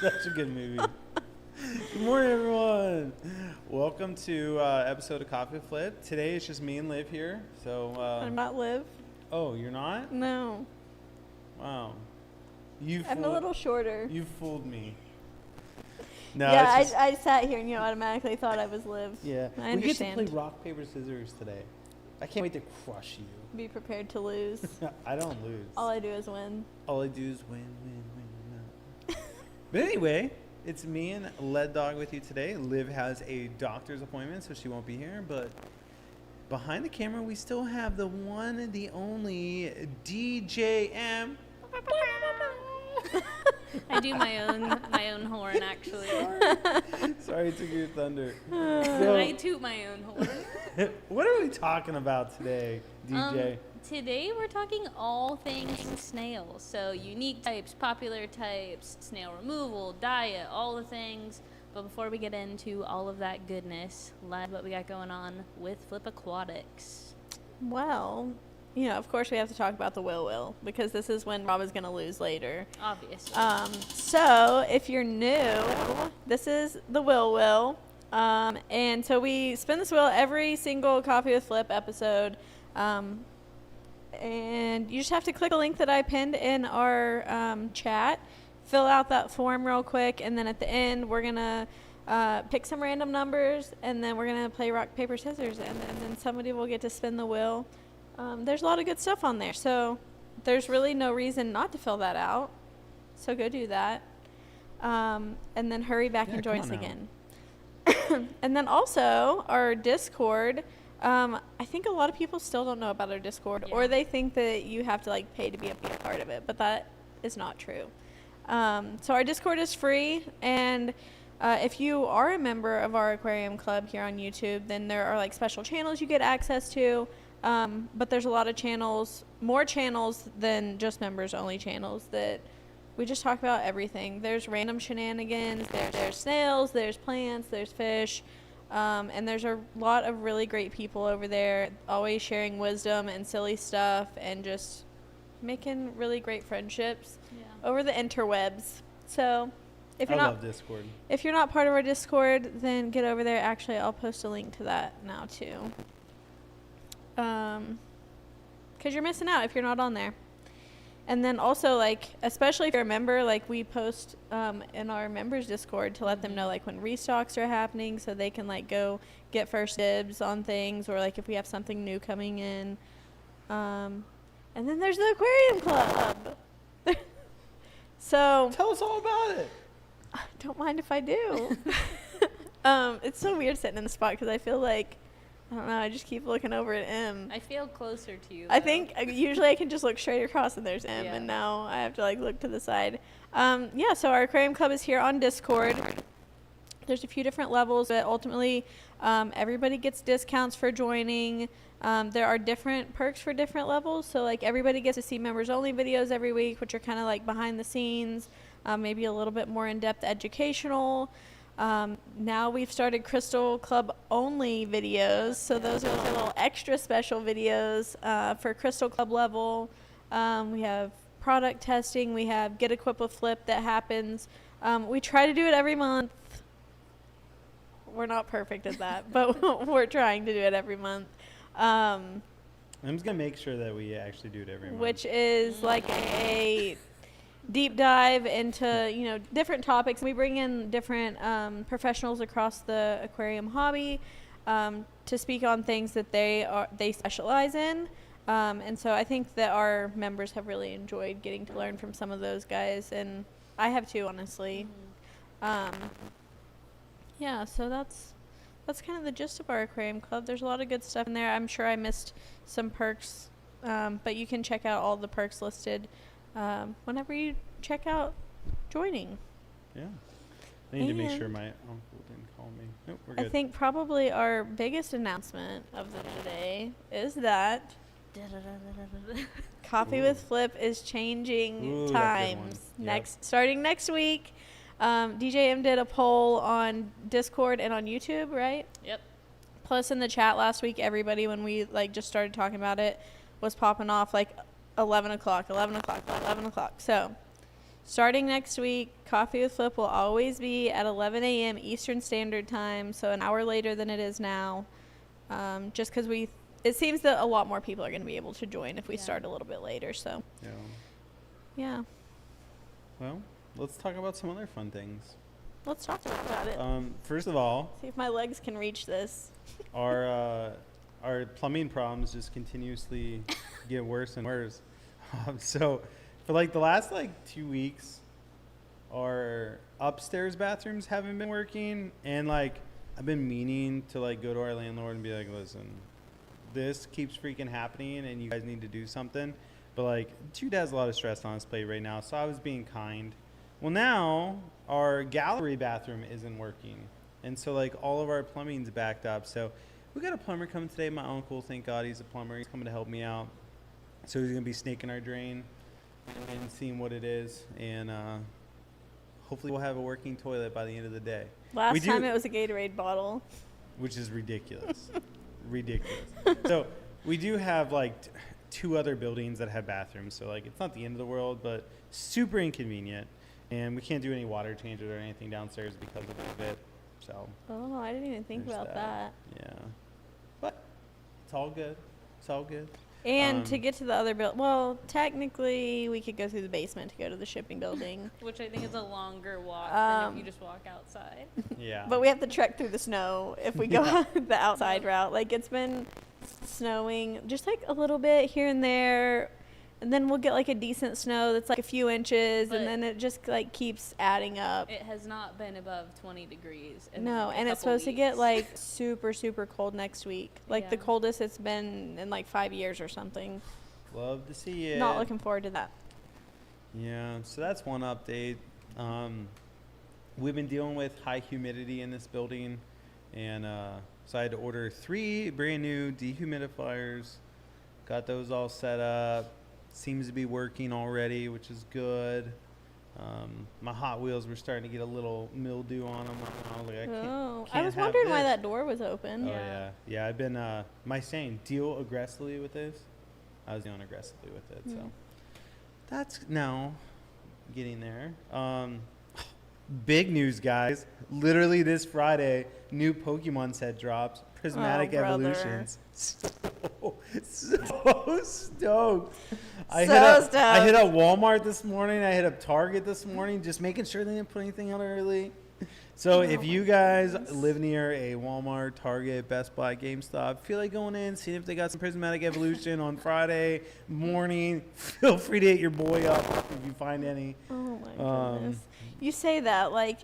Such a good movie. Good morning, everyone. Welcome to episode of Coffee with Flip. Today it's just me and Liv here. So I'm not Liv. Oh, you're not? No. Wow. I'm a little shorter. You fooled me. No, yeah, I sat here and you automatically thought I was Liv. Yeah. I understand. We get to play rock, paper, scissors today. I can't wait to crush you. Be prepared to lose. I don't lose. All I do is win. All I do is win. But anyway, it's me and Lead Dog with you today. Liv has a doctor's appointment, so she won't be here. But behind the camera, we still have the one and the only DJM. I do my own horn, actually. Sorry, took your thunder. I toot my own horn. What are we talking about today, DJ? Today we're talking all things snails. So unique types, popular types, snail removal, diet, all the things. But before we get into all of that goodness, what we got going on with Flip Aquatics? Well, of course we have to talk about the will, because this is when Rob is going to lose later. Obviously. So if you're new, this is the will. And so we spin this wheel every single Coffee with Flip episode. And you just have to click a link that I pinned in our chat, fill out that form real quick, and then at the end we're going to pick some random numbers, and then we're going to play rock, paper, scissors, and then somebody will get to spin the wheel. There's a lot of good stuff on there, so there's really no reason not to fill that out. So go do that. And then hurry back and join us again. And then also our Discord. I think a lot of people still don't know about our Discord, or they think that you have to pay to be a part of it, but that is not true. So our Discord is free, and if you are a member of our aquarium club here on YouTube, then there are special channels you get access to. But there's a lot of channels, more channels than just members only channels, that we just talk about everything. There's random shenanigans, there's snails, there's plants, there's fish. And there's a lot of really great people over there, always sharing wisdom and silly stuff and just making really great friendships over the interwebs. So if you're love Discord. If you're not part of our Discord, then get over there. Actually, I'll post a link to that now too. Because you're missing out if you're not on there. And then also, especially if you're a member, we post in our members Discord to let them know, when restocks are happening, so they can, go get first dibs on things, or, if we have something new coming in. And then there's the Aquarium Club. So tell us all about it. Don't mind if I do. It's so weird sitting in the spot, because I feel I don't know, I just keep looking over at M. I feel closer to you, though. I think usually I can just look straight across and there's M, and now I have to look to the side. So our aquarium club is here on Discord. There's a few different levels, but ultimately everybody gets discounts for joining. There are different perks for different levels, so everybody gets to see members only videos every week, which are kind of behind the scenes, maybe a little bit more in-depth educational. Now we've started Crystal Club only videos, so those are little extra special videos for Crystal Club level. We have product testing, we have Get Equipped with Flip that happens. We try to do it every month. We're not perfect at that, but we're trying to do it every month. I'm just going to make sure that we actually do it every month. Which is a deep dive into different topics. We bring in different professionals across the aquarium hobby to speak on things that they specialize in, and so I think that our members have really enjoyed getting to learn from some of those guys, and I have too, honestly. So that's kind of the gist of our aquarium club. There's a lot of good stuff in there. I'm sure I missed some perks, but you can check out all the perks listed whenever you check out joining. Yeah. I need to make sure my uncle didn't call me. Nope, we're good. I think probably our biggest announcement of the day is that Coffee with Flip is changing times. Starting next week. DJM did a poll on Discord and on YouTube, right? Yep. Plus in the chat last week, everybody, when we just started talking about it, was popping off 11 o'clock. So starting next week, Coffee with Flip will always be at 11 a.m. Eastern Standard Time, so an hour later than it is now. Just because it seems that a lot more people are going to be able to join if we start a little bit later. So, yeah. Well, let's talk about some other fun things. Let's talk about it. First of all, See if my legs can reach this. our plumbing problems just continuously get worse and worse. So for like the last 2 weeks, our upstairs bathrooms haven't been working, and I've been meaning to go to our landlord and be like, listen, this keeps freaking happening and you guys need to do something. But dude has a lot of stress on his plate right now, so I was being kind. Well, now our gallery bathroom isn't working, and so all of our plumbing's backed up. So we got a plumber coming today. My uncle, thank God he's a plumber. He's coming to help me out. So he's gonna be snaking our drain and seeing what it is, and hopefully we'll have a working toilet by the end of the day. Last time it was a Gatorade bottle, which is ridiculous. Ridiculous. So we do have 2 other buildings that have bathrooms, so it's not the end of the world, but super inconvenient. And we can't do any water changes or anything downstairs because of it. So. Oh, I didn't even think about that. Yeah. But it's all good. It's all good. And to get to the other well, technically we could go through the basement to go to the shipping building. Which I think is a longer walk than if you just walk outside. Yeah. But we have to trek through the snow if we go the outside route. It's been snowing just a little bit here and there. And then we'll get a decent snow that's a few inches, and then it just keeps adding up. It has not been above 20 degrees. No, and it's supposed to get super, super cold next week. The coldest it's been in 5 years or something. Love to see it. Not looking forward to that. Yeah, so that's one update. We've been dealing with high humidity in this building, and so I had to order 3 brand new dehumidifiers. Got those all set up. Seems to be working already, which is good. My Hot Wheels were starting to get a little mildew on them. I was wondering why that door was open. Oh, yeah. I've been, my saying, deal aggressively with this. I was dealing aggressively with it, so. That's now getting there. Big news, guys. Literally this Friday, new Pokemon set drops. Prismatic Evolutions. So stoked. I hit up Walmart this morning. I hit up Target this morning, just making sure they didn't put anything out early. So if you guys live near a Walmart, Target, Best Buy, GameStop, feel like going in, seeing if they got some Prismatic Evolution on Friday morning, feel free to hit your boy up if you find any. Oh my goodness. You say that like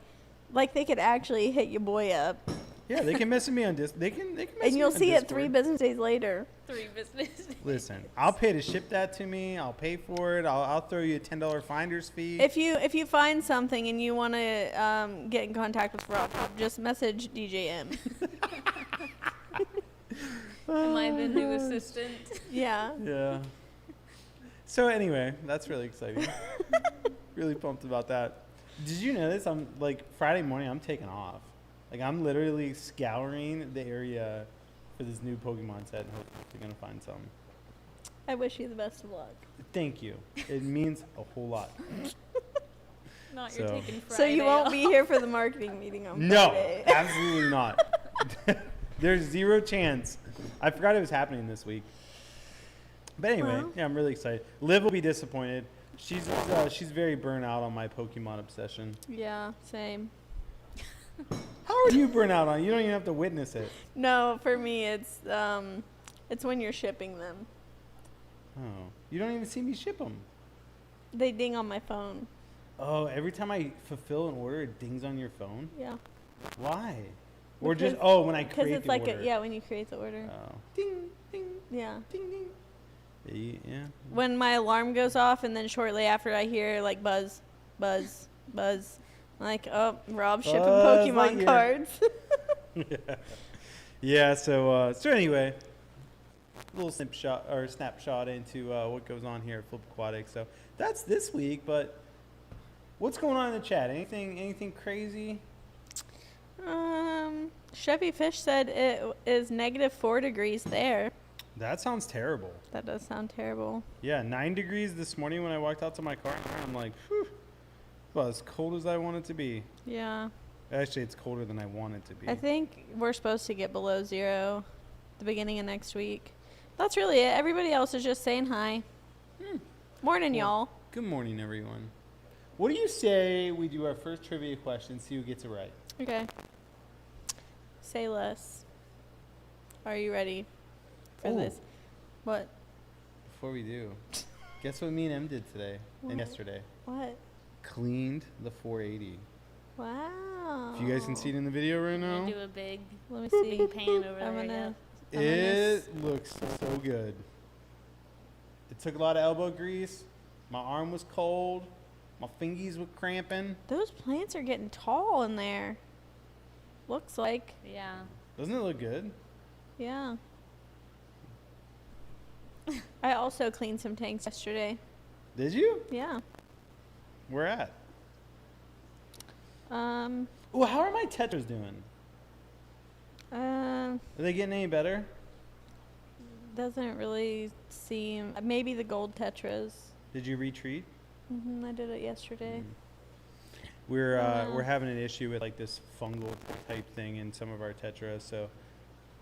they could actually hit your boy up. Yeah, they can message me on Discord. They can message and you'll me on see Discord. it 3 business days later. 3 business days. Listen, I'll pay to ship that to me. I'll pay for it. I'll throw you a $10 finder's fee. If you find something and you want to get in contact with Rob, just message DJM. Am I the new assistant? Yeah. Yeah. So anyway, that's really exciting. Really pumped about that. Did you know this? I'm Friday morning, I'm taking off. I'm literally scouring the area for this new Pokemon set, and hopefully we're going to find some. I wish you the best of luck. Thank you. It means a whole lot. You're taking Friday So you won't off. be here for the marketing meeting on Friday. No, absolutely not. There's 0 chance. I forgot it was happening this week. But anyway, yeah, I'm really excited. Liv will be disappointed. She's very burnt out on my Pokemon obsession. Yeah, same. How are you burnt out on it? You don't even have to witness it. No, for me it's when you're shipping them. Oh, you don't even see me ship them. They ding on my phone. Oh, every time I fulfill an order, it dings on your phone? Yeah. Why? Or Because- just, when I create Because it's the order. when you create the order. Oh. Ding, ding, Yeah. ding, ding. Yeah. When my alarm goes off and then shortly after I hear buzz, buzz, buzz. I'm like, oh, Rob's shipping Buzz Pokemon Lightyear. cards. Yeah, so anyway, a little snapshot into what goes on here at Flip Aquatic. So that's this week, but what's going on in the chat? Anything crazy? Chevy Fish said it is -4 degrees there. That sounds terrible. That does sound terrible. Yeah, 9 degrees this morning when I walked out to my car. I'm like, whew. Well, as cold as I want it to be. Yeah. Actually, it's colder than I want it to be. I think we're supposed to get below 0 the beginning of next week. That's really it. Everybody else is just saying hi. Morning, Well, y'all. Good morning, everyone. What do you say we do our first trivia question, see who gets it right? Okay. Say less. Are you ready for Oh. this? What? Before we do, guess what me and Em did today and What? yesterday? What? Cleaned the 480. Wow. If you guys can see it in the video right now, Do a big Let me see. pan over there. I'm I gonna. guess. it looks so good. It took a lot of elbow grease. My arm was cold. My fingies were cramping. Those plants are getting tall in there. Looks like. Yeah. Doesn't it look good? Yeah. I also cleaned some tanks yesterday. Did you? Yeah. Where at? Um. Oh, how are my tetras doing? Are they getting any better? Doesn't really seem. Maybe the gold tetras. Did you retreat? I did it yesterday. We're having an issue with like this fungal type thing in some of our tetras. So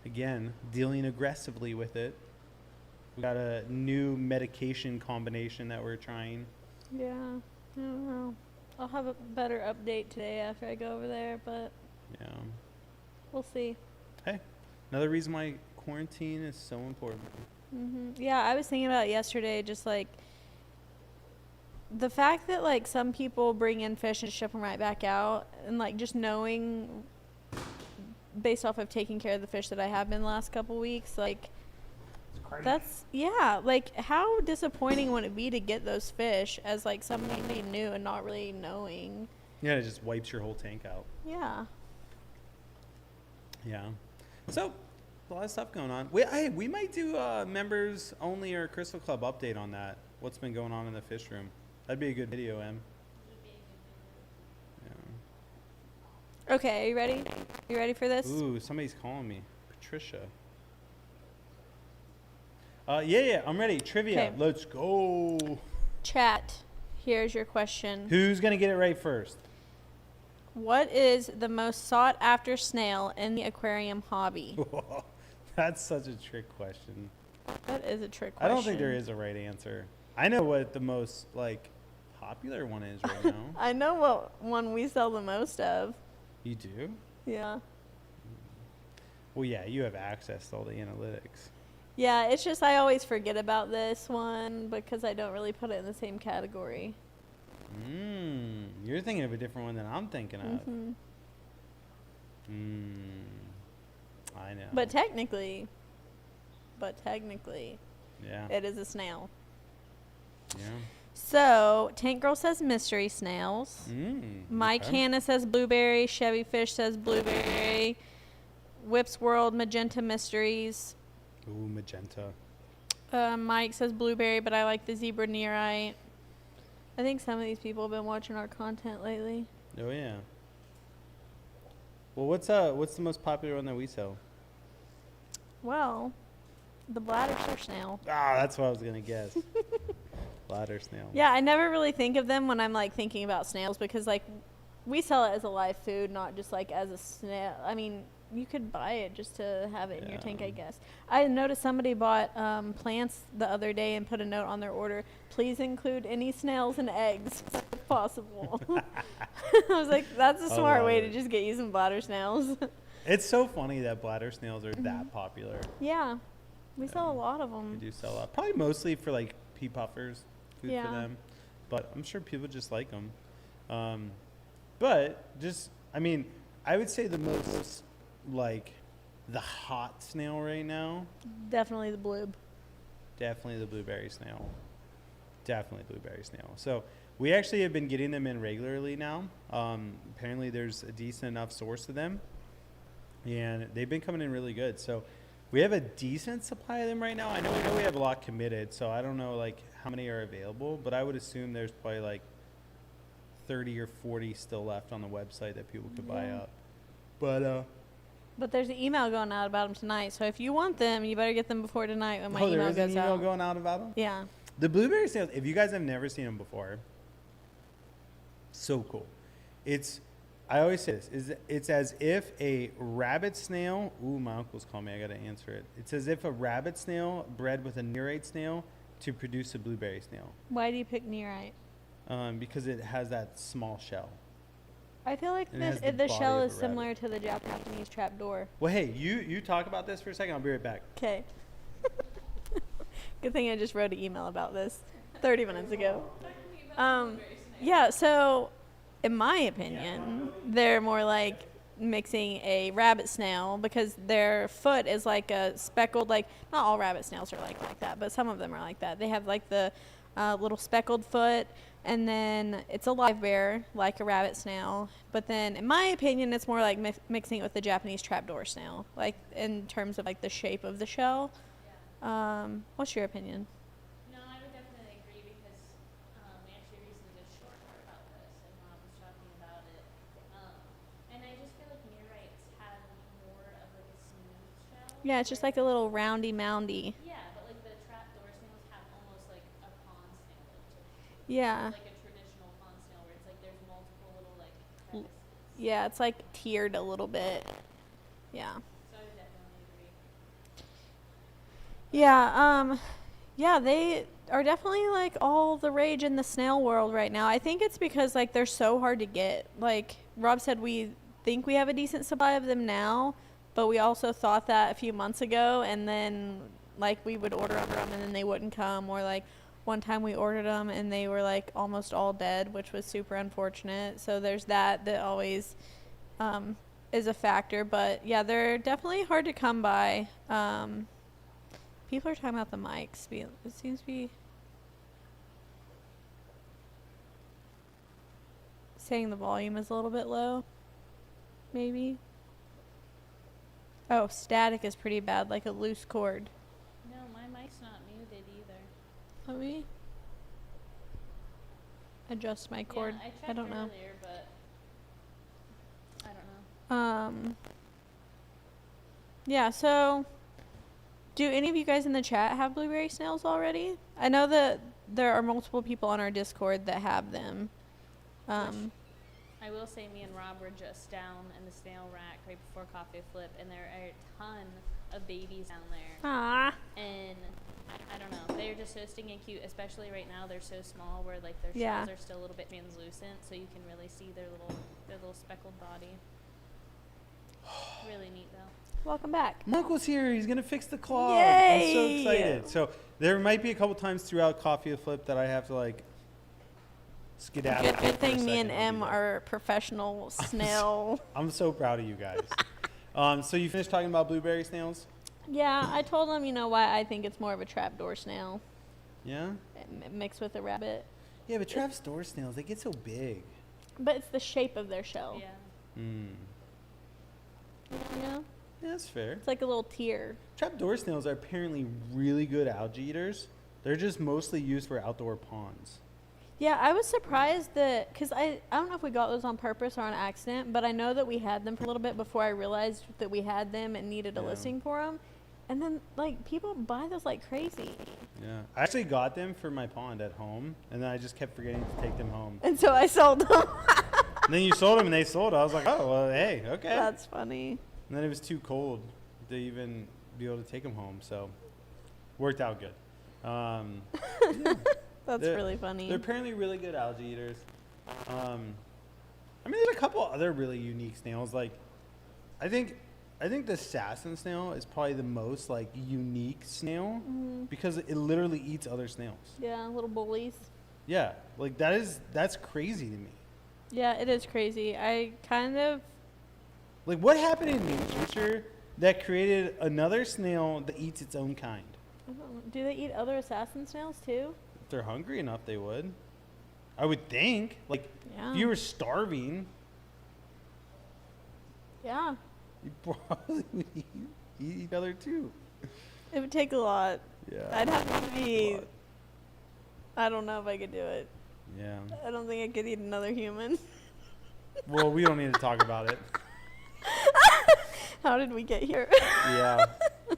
again, dealing aggressively with it. We got a new medication combination that we're trying. Yeah. I don't know. I'll have a better update today after I go over there, but Yeah. we'll see. Hey, another reason why quarantine is so important. Yeah, I was thinking about it yesterday, just like the fact that like some people bring in fish and ship them right back out, and like just knowing based off of taking care of the fish that I have been the last couple weeks, like that's like how disappointing would it be to get those fish as like somebody new and not really knowing. Yeah, it just wipes your whole tank out. Yeah. Yeah. So a lot of stuff going on. We might do members only or Crystal Club update on that. What's been going on in the fish room? That'd be a good video, Em. Yeah. Okay, are you ready? You ready for this? Ooh, somebody's calling me. Patricia. Yeah, I'm ready. Trivia. 'Kay. Let's go. Chat, here's your question. Who's gonna get it right first? What is the most sought after snail in the aquarium hobby? That's such a trick question. That is a trick I question. don't think there is a right answer. I know what the most like popular one is right now. I know what one we sell the most of. You do? Yeah. Well, yeah, you have access to all the analytics. Yeah, it's just I always forget about this one because I don't really put it in the same category. You're thinking of a different one than I'm thinking of. I know. But technically, yeah. it is a snail. Yeah. So, Tank Girl says mystery snails. Mike okay. Hanna says blueberry. Chevy Fish says blueberry. Whips World Magenta Mysteries. Ooh, magenta. Mike says blueberry, but I like the zebra nerite. I think some of these people have been watching our content lately. Oh yeah. Well, what's the most popular one that we sell? Well, the bladder snail. Ah, that's what I was gonna guess. Bladder snail. Yeah, I never really think of them when I'm like thinking about snails because like we sell it as a live food, not just like as a snail. I mean, you could buy it just to have it in your tank, I guess. I noticed somebody bought plants the other day and put a note on their order. Please include any snails and eggs if possible. I was like, that's a smart way to just get you some bladder snails. It's so funny that bladder snails are that popular. Yeah, we sell a lot of We them. do sell a lot. Probably mostly for like pea puffers, food Yeah. for them. But I'm sure people just like them. But just, I mean, I would say the most like the hot snail right now, Definitely the bloob. definitely the blueberry snail. Definitely blueberry snail. So we actually have been getting them in regularly now. Apparently there's a decent enough source of them, and they've been coming in really good. So we have a decent supply of them right now. I know we have a lot committed, so I don't know like how many are available, but I would assume there's probably like 30 or 40 still left on the website that people could buy Yeah. up. But But there's an email going out about them tonight, so if you want them, you better get them before tonight when my email there is an goes email out. going out about them? Yeah. The blueberry snails, if you guys have never seen them before, So cool. I always say this, it's as if a rabbit snail, ooh, my uncle's calling me, I gotta answer it. It's as if a rabbit snail bred with a nerite snail to produce a blueberry snail. Why do you pick nerite? Because it has that small shell. I feel like And it has the the body shell of is a similar rabbit. to the Japanese trapdoor. Well, hey, you talk about this for a second. I'll be right back. Okay. Good thing I just wrote an email about this 30 minutes ago. Yeah, so in my opinion, they're more like mixing a rabbit snail because their foot is like a speckled, like not all rabbit snails are like that, but some of them are like that. They have like the little speckled foot, and then it's a live bear like a rabbit snail. But then in my opinion, it's more like mixing it with the Japanese trapdoor snail, like in terms of like the shape of the shell. What's your opinion? No, I would definitely agree because we actually recently did a short about this and Rob was talking about it. And I just feel like nerites have more of like a smooth shell. Yeah, it's just like a little roundy moundy. Yeah, but like the trapdoor snails have almost like a pond snail look to it. Yeah. Like a traditional pond snail where it's like there's multiple little like crevices. Yeah, it's like tiered a little bit. Yeah. So I would definitely agree. Yeah, they are definitely like all the rage in the snail world right now. I think it's because like they're so hard to get. Like Rob said, we think we have a decent supply of them now, but we also thought that a few months ago, and then like we would order them and then they wouldn't come, or like one time we ordered them and they were like almost all dead, which was super unfortunate. So there's that always is a factor. But yeah, they're definitely hard to come by. People are talking about the mics. It seems to be saying the volume is a little bit low. Maybe. Oh, static is pretty bad, like a loose cord. No, my mic's not muted either. Let me adjust my cord. Yeah, I checked I don't know. earlier, but I don't know. Yeah, so do any of you guys in the chat have blueberry snails already? I know that there are multiple people on our Discord that have them. I will say me and Rob were just down in the snail rack right before Coffee Flip, and there are a ton of babies down there. Ah. And I don't know, they're just so stinking cute, especially right now. They're so small where like their Yeah. shells are still a little bit translucent, so you can really see their little speckled body. Really neat though. Welcome back. My uncle's here. He's gonna fix the clog. Yay! I'm so excited. So there might be a couple times throughout Coffee Flip that I have to like skedaddle. Good out for a thing me and second. I'll be M there. are professional snail. I'm so proud of you guys. So you finished talking about blueberry snails? Yeah, I told them, why I think it's more of a trapdoor snail Yeah. mixed with a rabbit. Yeah, but trapdoor snails, they get so big. But it's the shape of their shell. Yeah. Yeah, that's fair. It's like a little tear. Trapdoor snails are apparently really good algae eaters. They're just mostly used for outdoor ponds. Yeah, I was surprised that, because I don't know if we got those on purpose or on accident, but I know that we had them for a little bit before I realized that we had them and needed a Yeah. listing for them. And then, like, people buy those like crazy. Yeah. I actually got them for my pond at home, and then I just kept forgetting to take them home. And so I sold them. And then you sold them, and they sold. I was like, oh, well, hey, okay. That's funny. And then it was too cold to even be able to take them home, so worked out good. That's They're- really funny. They're apparently really good algae eaters. I mean, there's a couple other really unique snails. Like, I think the assassin snail is probably the most like unique snail because it literally eats other snails. Yeah, little bullies. Yeah, like that's crazy to me. Yeah, it is crazy. I kind of, Like, what happened in nature that created another snail that eats its own kind? I don't know, do they eat other assassin snails too? If they're hungry enough, they would. I would think. Like, Yeah. if you were starving, Yeah. you probably would eat each other too. It would take a lot. Yeah. I'd have to be, I don't know if I could do it. Yeah. I don't think I could eat another human. Well, we don't need to talk about it. How did we get here? Yeah.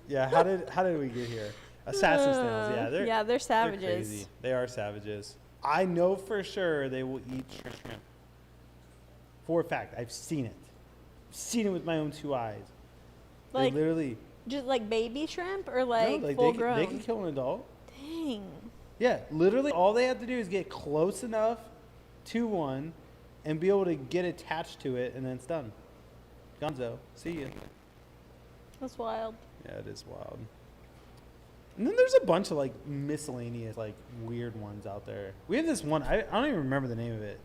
Yeah. How did we get here? Assassin snails. Yeah. They're They're savages. crazy. They are savages. I know for sure they will eat shrimp. For a fact, I've seen it. Seen it with my own 2 eyes. Like they literally just like baby shrimp or like, no, full they grown? they can kill an adult. Dang. Yeah, literally all they have to do is get close enough to one and be able to get attached to it, and then it's done. Gonzo, see you. That's wild. Yeah, it is wild. And then there's a bunch of like miscellaneous, like weird ones out there. We have this one. I don't even remember the name of it.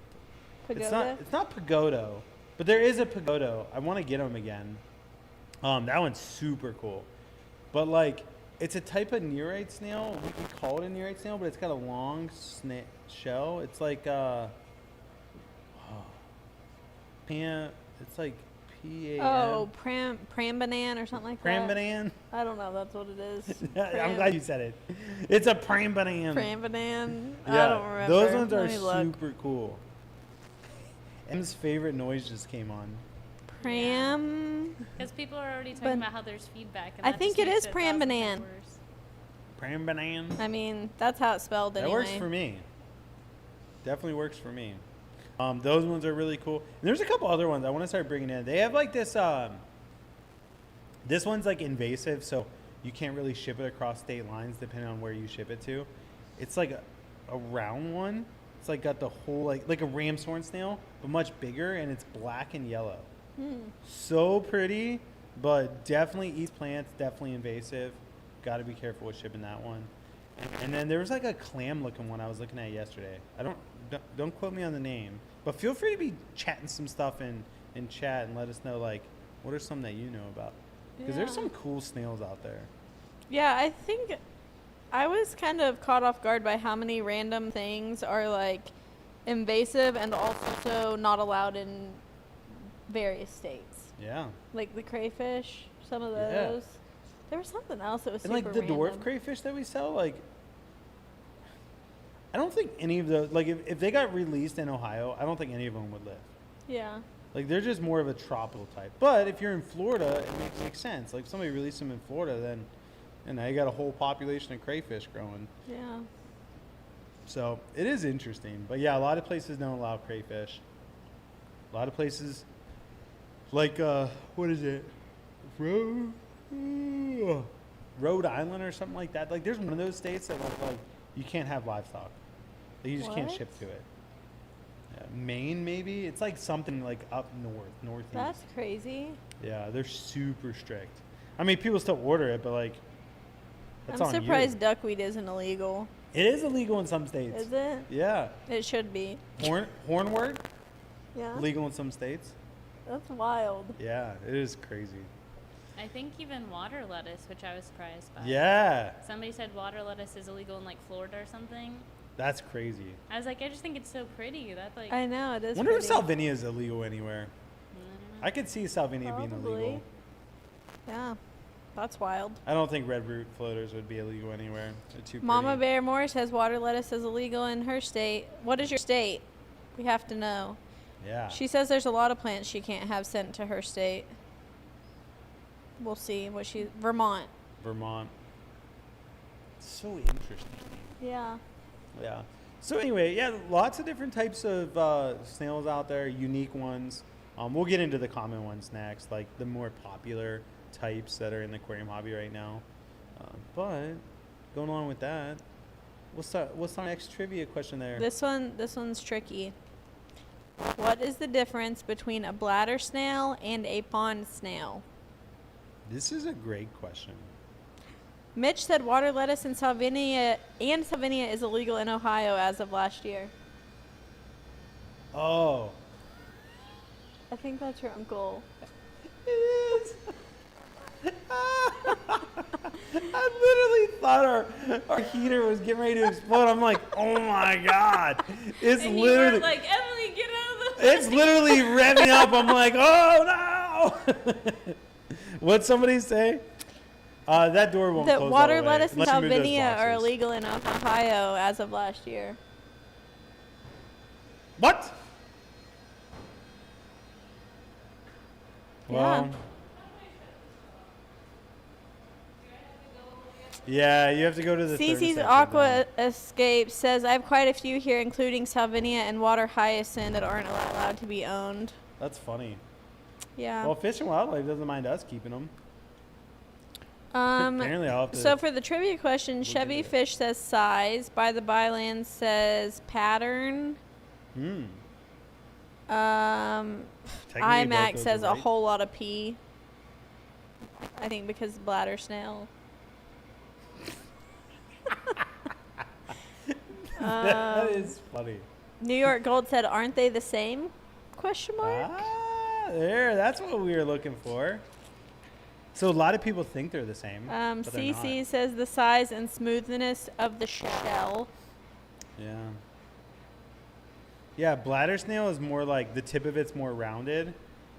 Pagoda? It's not Pagodo, but there is a Pagodo. I want to get them again. That one's super cool. But like, it's a type of nerite snail. We call it a nerite snail, but it's got a long shell. It's like it's like P-A-N. Oh, prambanan or something like that. Prambanan? I don't know if that's what it is. I'm glad you said it. It's a prambanan. Prambanan. Yeah, I don't remember. those ones are Let me look. super cool. M's favorite noise just came on. Pram. Because people are already talking But- about how there's feedback. And I that think just it makes is 1,000 times prambanan. worse. Prambanan. I mean, that's how it's spelled That anyway. works for me. Definitely works for me. Those ones are really cool. And there's a couple other ones I want to start bringing in. They have like this. This one's like invasive, so you can't really ship it across state lines depending on where you ship it to. It's like a round one. It's like got the whole like a ram's horn snail, but much bigger, and it's black and yellow. So pretty, but definitely eats plants. Definitely invasive. Got to be careful with shipping that one. And then there was like a clam looking one I was looking at yesterday. Don't quote me on the name, but feel free to be chatting some stuff in chat and let us know like what are some that you know about, because there's Yeah. some cool snails out there. Yeah, I think I was kind of caught off guard by how many random things are like invasive and also not allowed in various states. Yeah. Like the crayfish, some of Yeah. those. There was something else that was And super like the dwarf random. crayfish that we sell, like I don't think any of those, like if they got released in Ohio, I don't think any of them would live. Yeah. Like they're just more of a tropical type. But if you're in Florida, it makes sense. Like if somebody released them in Florida, then and now you got a whole population of crayfish growing. Yeah. So it is interesting. But yeah, a lot of places don't allow crayfish. A lot of places, like what is it, Rhode Island or something like that. Like there's one of those states that like you can't have livestock. Like, you just can't What? ship to it. Yeah, Maine maybe. It's like something like up northeast. That's crazy. Yeah, they're super strict. I mean, people still order it, but like, that's I'm on you. surprised duckweed isn't illegal. It is illegal in some states. Is it? Yeah. It should be. Hornwort, Yeah. legal in some states. That's wild. Yeah, it is crazy. I think even water lettuce, which I was surprised by. Yeah, Somebody said water lettuce is illegal in like Florida or something. that's crazy. I was like, I just think it's so pretty. That like. I know it is. Wonder if pretty. Salvinia is illegal anywhere. I I could see Salvinia being Probably. illegal. Yeah. That's wild. I don't think red root floaters would be illegal anywhere. They're too Mama pretty. Bear Moore says water lettuce is illegal in her state. What is your state? We have to know. Yeah. She says there's a lot of plants she can't have sent to her state. We'll see what she. Vermont. Vermont. So interesting. Yeah. Yeah. So anyway, yeah, lots of different types of snails out there, unique ones. We'll get into the common ones next, like the more popular types that are in the aquarium hobby right now. But going along with that, what's our next trivia question there? This one's tricky. What is the difference between a bladder snail and a pond snail? This is a great question. Mitch said water lettuce and Salvinia is illegal in Ohio as of last year. Oh. I think that's your uncle. It is. I literally thought our heater was getting ready to explode. I'm like, oh my god. It's and you literally were like, Emily, get out of the it's literally revving up. I'm like, oh no. What'd somebody say? That door won't The close water all the way, lettuce and unless you move those Salvinia are boxes. illegal in Ohio as of last year. What? Yeah. Well, yeah, you have to go to the third Cece's section Aqua Escape says, I have quite a few here, including Salvinia and water hyacinth that aren't allowed to be owned. That's funny. Yeah. Well, Fish and Wildlife doesn't mind us keeping them. Apparently, I'll have to. So for the trivia question, into Chevy it. Fish says size. By the Byland says pattern. Hmm. Um, Technically, both IMAX those says are a right. whole lot of pee. I think because bladder snail. That is funny. New York Gold said, "Aren't they the same?" Question mark. There. That's what we were looking for. So a lot of people think they're the same. But they're CC not. says the size and smoothness of the shell. Yeah. Yeah, bladder snail is more like the tip of it's more rounded,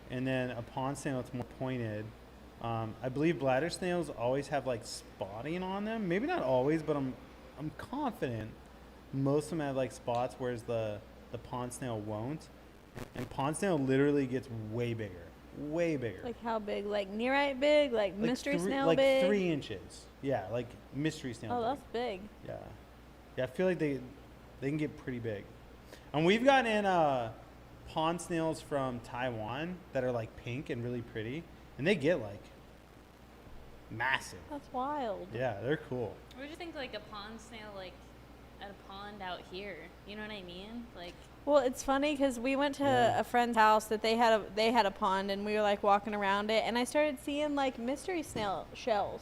and then a pond snail it's more pointed. I believe bladder snails always have like spotting on them. Maybe not always, but I'm confident most of them have like spots, whereas the pond snail won't. And pond snail literally gets way bigger, way bigger. Like how big? Like nerite big? Like mystery snail like big? 3 inches. Yeah, like mystery snail. Oh, big. that's big. Yeah. Yeah, I feel like they can get pretty big. And we've gotten in pond snails from Taiwan that are like pink and really pretty. And they get like massive. That's wild. Yeah, they're cool. What do you think, like a pond snail, like at a pond out here? You know what I mean? Like, Well, it's funny because we went to Yeah. a friend's house that they had a pond, and we were like walking around it, and I started seeing like mystery snail shells.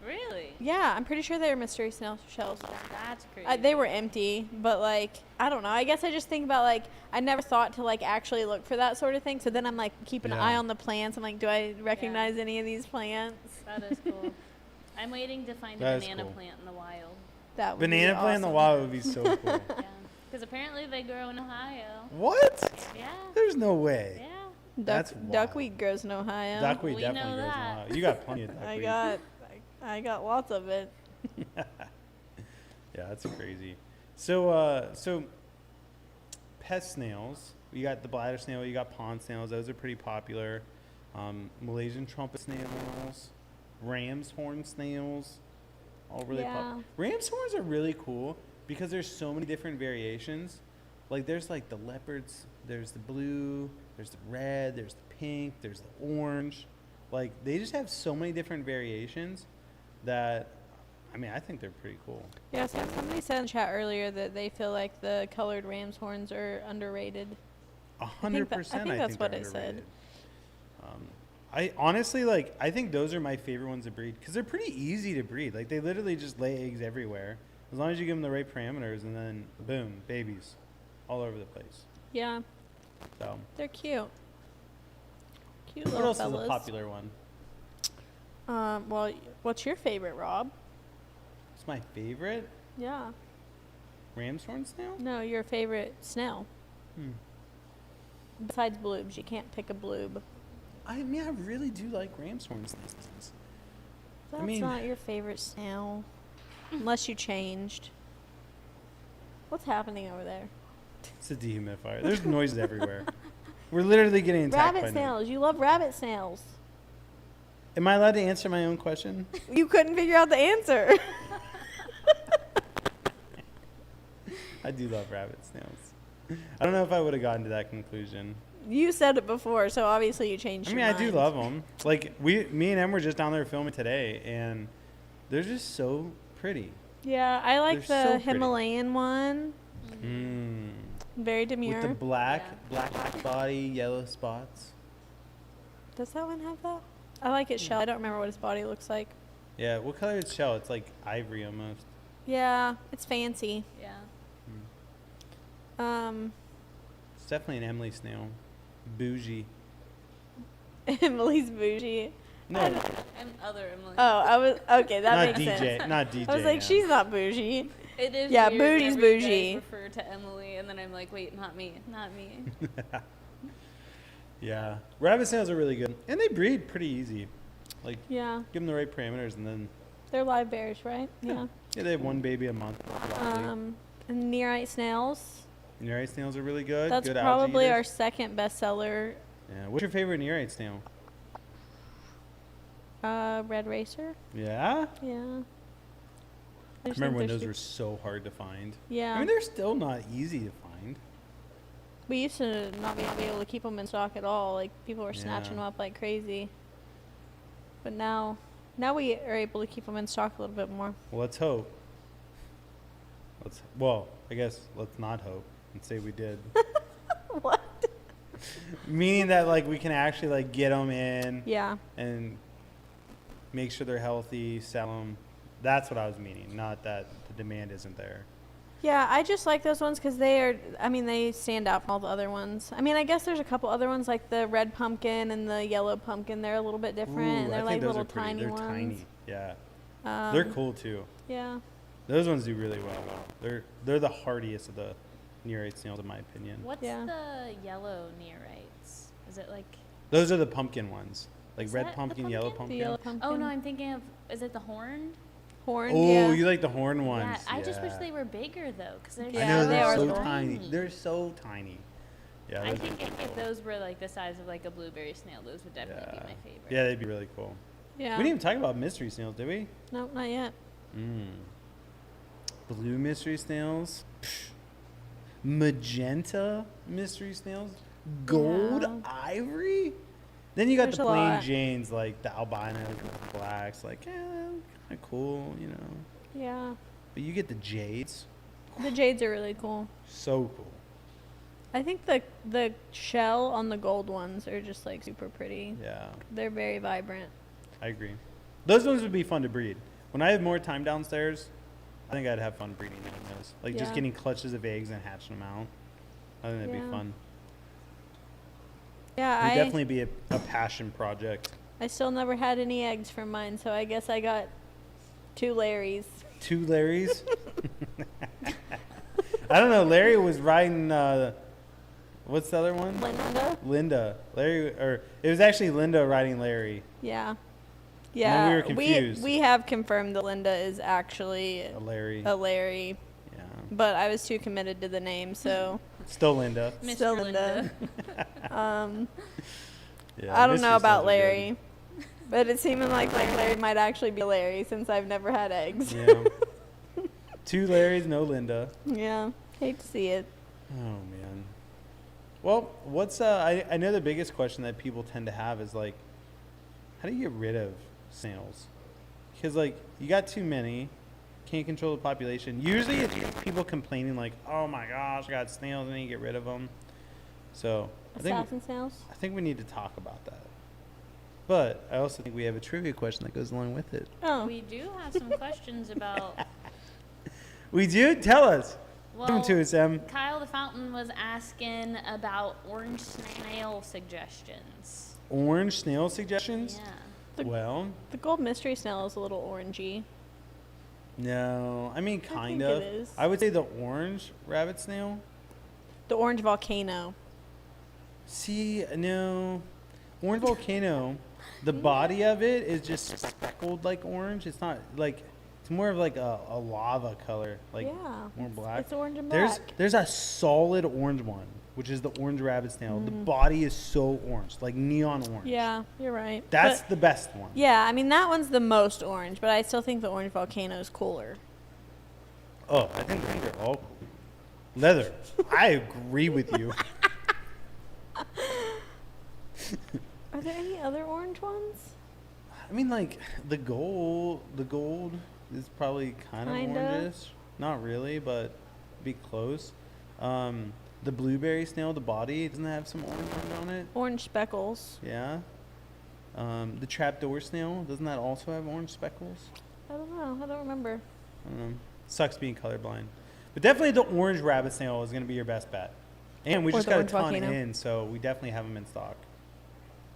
really? Yeah, I'm pretty sure they were mystery snail shells. That's crazy. They were empty, but like I don't know. I guess I just think about like I never thought to like actually look for that sort of thing. So then I'm like keep an Yeah. eye on the plants. I'm like, do I recognize any of these plants? That is cool. I'm waiting to find That a is banana cool. plant in the wild. That would Banana be plant in the awesome. wild would be so cool. Yeah. Because apparently they grow in Ohio. What? Yeah. There's no way. Yeah. That's Duckweed grows in Ohio. Duckweed We definitely know grows in that. Ohio. You got plenty of duckweed. I got lots of it. Yeah, that's crazy. So pest snails. You got the bladder snail. You got pond snails. Those are pretty popular. Malaysian trumpet snails, ram's horn snails, all really Yeah. popular. Ram's horns are really cool because there's so many different variations. Like there's like the leopards. There's the blue. There's the red. There's the pink. There's the orange. Like they just have so many different variations that, I mean, I think they're pretty cool. Yeah, so somebody said in chat earlier that they feel like the colored ram's horns are underrated. 100%. I think that's what they're it said. underrated. I honestly like. I think those are my favorite ones to breed because they're pretty easy to breed. Like they literally just lay eggs everywhere as long as you give them the right parameters, and then boom, babies, all over the place. Yeah, So, they're cute. Cute what little else fellas. is a popular one? Well, what's your favorite, Rob? It's my favorite Yeah. ram's horn snail. No, your favorite snail. Hmm. Besides bloobs, you can't pick a bloob. I mean, I really do like ram's horn snails. That's mean- not your favorite snail. Unless you changed. What's happening over there? It's a dehumidifier. There's noises everywhere. We're literally getting attacked by Rabbit noise. snails. You love rabbit snails. Am I allowed to answer my own question? You couldn't figure out the answer. I do love rabbit snails. I don't know if I would have gotten to that conclusion. You said it before, so obviously you changed I your mean, I mind. do love them. Like me and Em were just down there filming today, and they're just so pretty. Yeah, I like They're the so pretty. Himalayan one. Mm. Very demure. With the black Yeah. body, yellow spots. Does that one have that? I like its shell. I don't remember what its body looks like. Yeah, what color is its shell? It's like ivory almost. Yeah, it's fancy. Yeah. It's definitely an Emily snail. Bougie. Emily's bougie. No, And other Emily. Oh, I was okay. That not makes DJ. sense. Not DJ. I was like, no. she's not bougie. It is Yeah, weird booty's whenever you bougie. guys refer to Emily, and then I'm like, wait, not me, not me. Yeah, rabbit snails are really good, and they breed pretty easy. Like, Yeah, give them the right parameters, and then they're live bears, right? Yeah. yeah, they have one baby a month. roughly. And nerite snails. Nerite snails are really good. That's good probably algae our eaters. second bestseller. Yeah. What's your favorite nerite snail? Red racer. Yeah. Yeah. I remember when those were so hard to find. Yeah. I mean, they're still not easy to find. We used to not be able to keep them in stock at all. Like, people were snatching Yeah. them up like crazy. But now we are able to keep them in stock a little bit more. Well, let's hope. Well, I guess let's not hope and say we did. What? Meaning that, like, we can actually, like, get them in Yeah. and make sure they're healthy, sell them. That's what I was meaning, not that the demand isn't there. Yeah, I just like those ones because they stand out from all the other ones. I mean, I guess there's a couple other ones like the red pumpkin and the yellow pumpkin. They're a little bit different. Ooh, And they're I like think those little are pretty. tiny They're ones. tiny. Yeah. Um, They're cool too. Yeah. Those ones do really well. They're the hardiest of the nerite snails in my opinion. What's Yeah. the yellow nerites? Is it like? Those are the pumpkin ones. Like Is red that the pumpkin, yellow The pumpkin. yellow pumpkin. Oh no, I'm thinking of. Is it the horned? horn. Oh, Yeah. you like the horn ones. Yeah, I just wish they were bigger though, because they're Yeah, I know they they're are so little. tiny. They're so tiny. Yeah. I those think are pretty if cool. those were like the size of like a blueberry snail, those would definitely be my favorite. Yeah, they'd be really cool. Yeah. We didn't even talk about mystery snails, did we? Nope, not yet. Blue mystery snails. Magenta mystery snails. Gold Yeah. ivory. Then you got There's the a plain lot. Janes, like the albinos, the blacks, like, kind of cool, you know. Yeah. But you get the jades. The jades are really cool. So cool. I think the shell on the gold ones are just like super pretty. Yeah, They're very vibrant. I agree. Those ones would be fun to breed. When I have more time downstairs, I think I'd have fun breeding those. Like just Yeah. getting clutches of eggs and hatching them out. I think that'd Yeah. be fun. Yeah, It would I definitely be a passion project. I still never had any eggs from mine, so I guess I got 2 Larrys. 2 Larrys. I don't know. Larry was riding. What's the other one? Linda? Linda. Larry, or it was actually Linda riding Larry. Yeah. then Yeah. we were confused. We have confirmed that Linda is actually A Larry. a Larry, Yeah. but I was too committed to the name, so Still Linda. Mr. still Linda. Linda. Yeah, I don't mystery know about snails are good. Larry, but it seemed like Larry might actually be Larry since I've never had eggs. Yeah. 2 Larrys, no Linda. Yeah. Hate to see it. Oh man. Well, what's I know the biggest question that people tend to have is like, how do you get rid of snails? Because like you got too many, can't control the population. Usually it's people complaining like, oh my gosh, I got snails, I need to get rid of them. So Assassin snails? I think we need to talk about that. But I also think we have a trivia question that goes along with it. Oh. We do have some questions about. We do? Tell us. Give them Well, to us, Em. Kyle the Fountain was asking about orange snail suggestions. Orange snail suggestions? Yeah. The- Well, The gold mystery snail is a little orangey. no. I mean, kind think of. it is. I would say the orange rabbit snail. The orange volcano. See, no. Orange volcano, the body of it is just speckled like orange. It's not like, it's more of like a lava color, like yeah. more black. It's orange and black. There's a solid orange one, which is the orange rabbit snail. The Mm-hmm. body is so orange, like neon orange. Yeah, you're right. That's But- the best one. yeah, I mean, that one's the most orange, but I still think the orange volcano is cooler. Oh, I think they're all cool. Leather, I agree with you. Are there any other orange ones? I mean, like the gold is probably kind of Kinda. orangish. Not really, but be close. The blueberry snail, the body doesn't it have some orange on it. Orange speckles. Yeah. The trapdoor snail, doesn't that also have orange speckles? I don't know. I don't remember. I don't know. Sucks being colorblind. But definitely the orange rabbit snail is going to be your best bet. And we Or just the got a orange ton volcano. in, so we definitely have them in stock.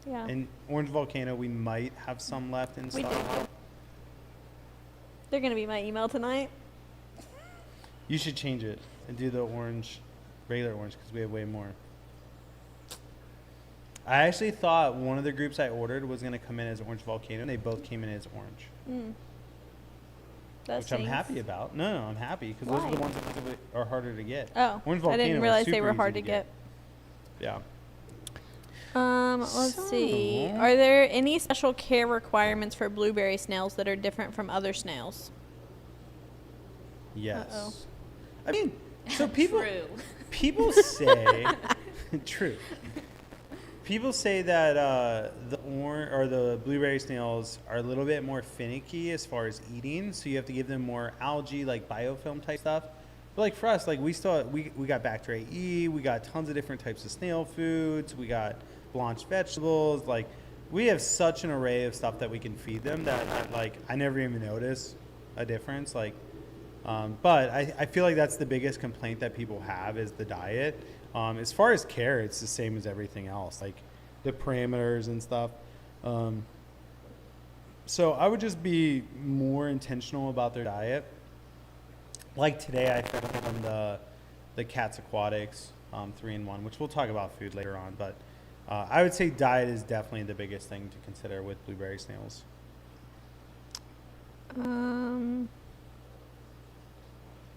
Yeah. And orange volcano, we might have some left in We stock. do. They're going to be my email tonight. You should change it and do the orange, regular orange, because we have way more. I actually thought one of the groups I ordered was going to come in as orange volcano, and they both came in as orange, That which I'm stinks. happy about. No, I'm happy because those are the Why? ones that are harder to get. Oh, Orange I volcano didn't was realize they super were easy hard to to get. Yeah. Let's see. So- Are there any special care requirements for blueberry snails that are different from other snails? Yes. Uh-oh. I mean, so people True. people say True. People say that the blueberry snails are a little bit more finicky as far as eating, so you have to give them more algae, like biofilm type stuff. But like for us, like we got Bacteria E, we got tons of different types of snail foods, we got blanched vegetables. Like we have such an array of stuff that we can feed them that like I never even notice a difference. Like, but I feel like that's the biggest complaint that people have is the diet. As far as care, it's the same as everything else, like the parameters and stuff. So I would just be more intentional about their diet. Like today, I fed them the Cat's Aquatics 3-in-1, which we'll talk about food later on. But I would say diet is definitely the biggest thing to consider with blueberry snails.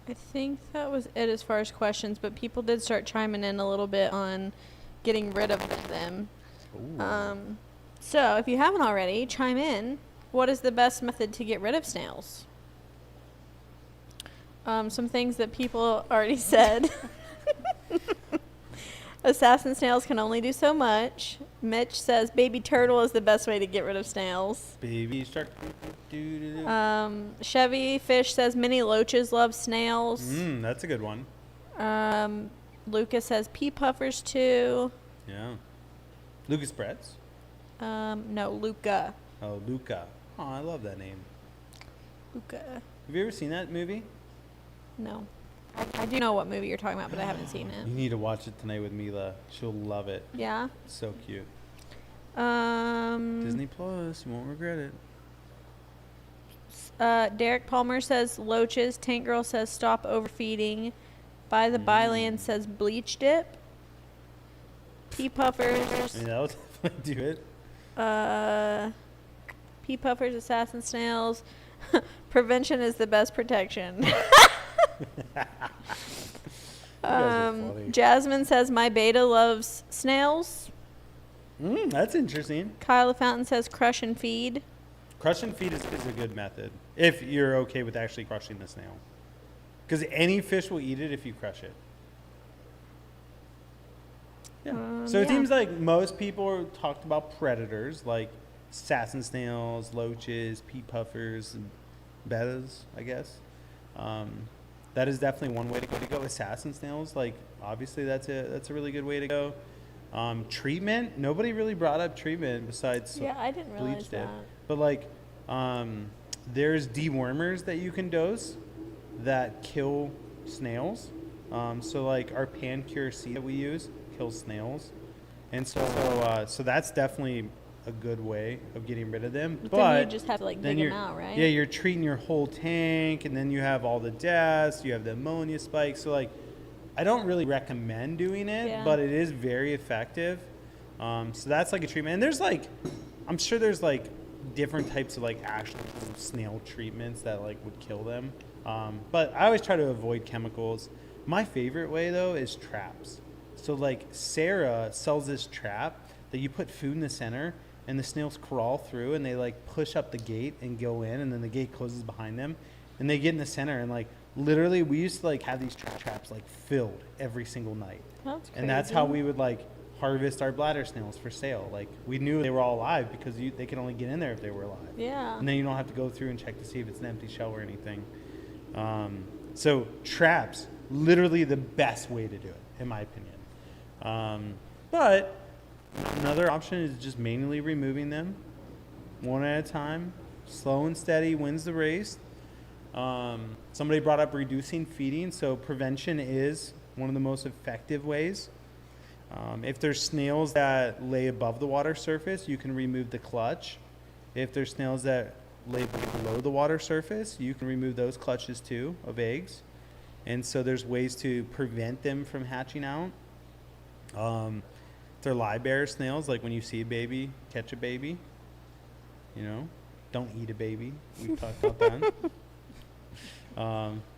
I think that was it as far as questions, but people did start chiming in a little bit on getting rid of them. So if you haven't already, chime in. What is the best method to get rid of snails? Some things that people already said. Assassin snails can only do so much. Mitch says baby turtle is the best way to get rid of snails. Baby shark. Chevy Fish says many loaches love snails. That's a good one. Lucas says pea puffers too. Yeah. Lucas Breads? No, Luca. Oh, Luca. Oh, I love that name. Luca. Have you ever seen that movie? No. I do know what movie you're talking about, but I haven't seen You it. need to watch it tonight with Mila. She'll love it. Yeah? It's so cute. Um, Disney Plus. You won't regret it. Derek Palmer says loaches. Tank Girl says stop overfeeding. By the Byland says bleach dip. Pea puffers. I mean, that would definitely do it. Pea puffers, assassin snails. Prevention is the best protection. Jasmine says my beta loves snails. That's interesting. Kyla Fountain says crush and feed. Crush and feed is a good method if you're okay with actually crushing the snail. Because any fish will eat it if you crush it. Yeah. So it seems like most people talked about predators like assassin snails, loaches, pea puffers, and bettas, I guess. That is definitely one way to go. Assassin snails, like obviously that's a really good way to go. Treatment, nobody really brought up treatment besides I didn't realize bleach that. dip. But like there's dewormers that you can dose that kill snails. So like our Pan-Cure C that we use kills snails. And so that's definitely a good way of getting rid of them. But then you just have to like dig them out, right? Yeah, you're treating your whole tank, and then you have all the deaths, you have the ammonia spikes. So like, I don't really recommend doing it, but it is very effective. So that's like a treatment. And there's like, I'm sure there's like different types of like actual snail treatments that like would kill them. But I always try to avoid chemicals. My favorite way though is traps. So like Sarah sells this trap that you put food in the center and the snails crawl through and they like push up the gate and go in, and then the gate closes behind them and they get in the center, and like literally we used to like have these traps like filled every single night. That's crazy. And that's how we would like harvest our bladder snails for sale. Like we knew they were all alive because they could only get in there if they were alive. Yeah. And then you don't have to go through and check to see if it's an empty shell or anything. So traps, literally the best way to do it, in my opinion. But another option is just manually removing them one at a time. Slow and steady wins the race. Somebody brought up reducing feeding. So prevention is one of the most effective ways. If there's snails that lay above the water surface, you can remove the clutch. If there's snails that lay below the water surface, you can remove those clutches too of eggs. And so there's ways to prevent them from hatching out. They're lie-bearer snails, like when you see a baby, catch a baby. You know, don't eat a baby. We've talked about that.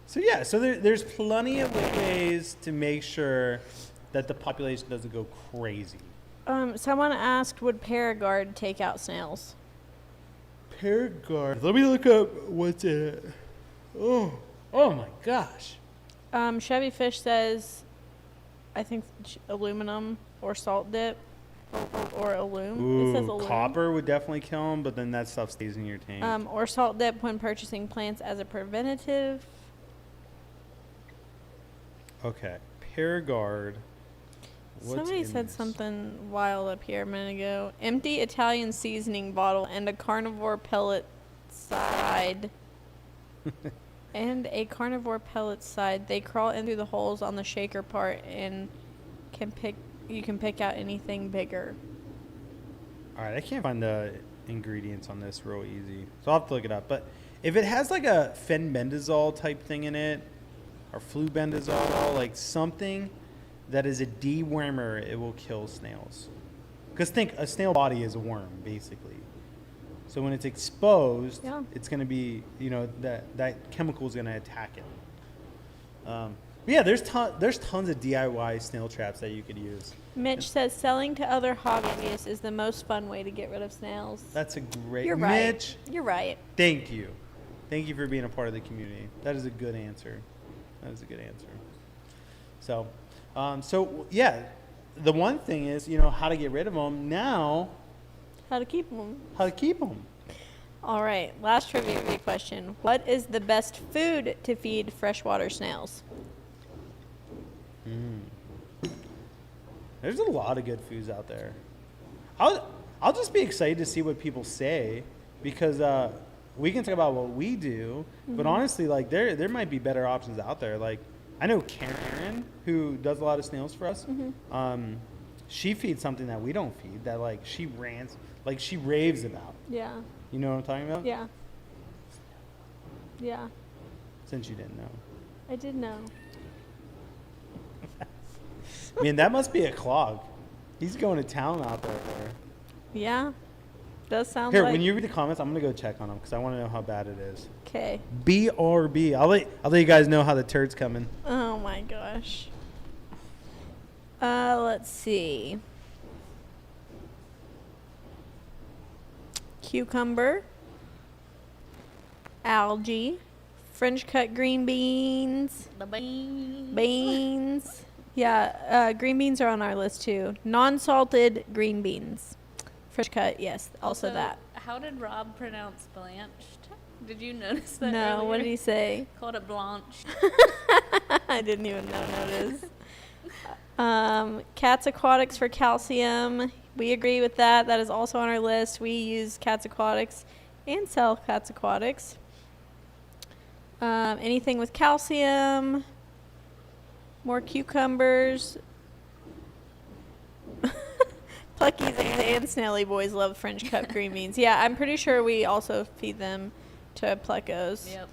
So there's plenty of ways to make sure that the population doesn't go crazy. Someone asked, would Paragard take out snails? Paragard. Let me look up what's in it. Oh my gosh. Chevy Fish says, I think aluminum or salt dip or illume. Ooh, It says illume. copper would definitely kill them, but then that stuff stays in your tank. Or salt dip when purchasing plants as a preventative. Okay, Paragard. What's Somebody in said this? something wild up here a minute ago. Empty Italian seasoning bottle and a carnivore pellet side. And a carnivore pellet side. They crawl in through the holes on the shaker part and you can pick out anything bigger. All right, I can't find the ingredients on this real easy, so I'll have to look it up. But if it has like a fenbendazole type thing in it, or flubendazole, like something that is a dewormer, it will kill snails. Because think, a snail body is a worm, basically. So when it's exposed, Yeah. it's going to be, that chemical is going to attack it. But yeah, there's tons of DIY snail traps that you could use. Mitch says selling to other hobbyists is the most fun way to get rid of snails. That's a great... You're right. Mitch, You're right. thank you. Thank you for being a part of the community. That is a good answer. That is a good answer. So yeah, the one thing is, how to get rid of them. Now, How to keep them. how to keep them. All right, last trivia question. What is the best food to feed freshwater snails? There's a lot of good foods out there. I'll just be excited to see what people say, because we can talk about what we do, but honestly, like there might be better options out there. Like I know Karen, who does a lot of snails for us. She feeds something that we don't feed, that like she raves about. Yeah. You know what I'm talking about? Yeah. Yeah. Since you didn't know. I did know. I mean, that must be a clog. He's going to town out there. Yeah. Does sound Here, like. when you read the comments, I'm gonna go check on them because I want to know how bad it is. Okay. BRB. I'll let you guys know how the turd's coming. Oh my gosh. Let's see. Cucumber. Algae. French cut green beans. The beans. Beans. Yeah, green beans are on our list too. Non-salted green beans. Fresh cut, yes. Also that. How did Rob pronounce blanched? Did you notice that? No, earlier? what did he say? Called it blanched. I didn't even know notice. Cats Aquatics for calcium. We agree with that. That is also on our list. We use Cats Aquatics and sell Cats Aquatics. Anything with calcium. More cucumbers. Pluckies and Snaily boys love French cut green beans. Yeah, I'm pretty sure we also feed them to Pleccos. Yep.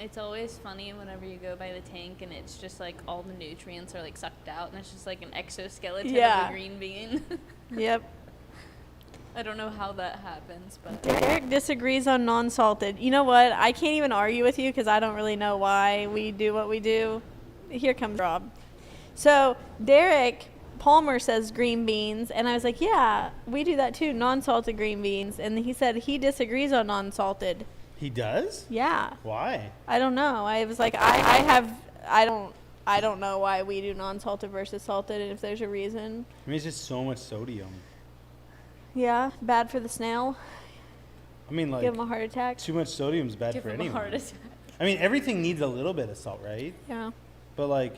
It's always funny whenever you go by the tank and it's just like all the nutrients are like sucked out and it's just like an exoskeleton of a green bean. Yep. I don't know how that happens, but Derek disagrees on non-salted. You know what? I can't even argue with you because I don't really know why we do what we do. Here comes Rob. So Derek Palmer says green beans, and I was like, yeah, we do that too, non-salted green beans. And he said he disagrees on non-salted. He does? Yeah. Why? I don't know. I was like, I don't know why we do non-salted versus salted, and if there's a reason. I mean, it's just so much sodium. Yeah, bad for the snail. I mean, like, Give him a heart attack. too much sodium is bad give for him anyone. a heart attack. I mean, everything needs a little bit of salt, right? Yeah. But like,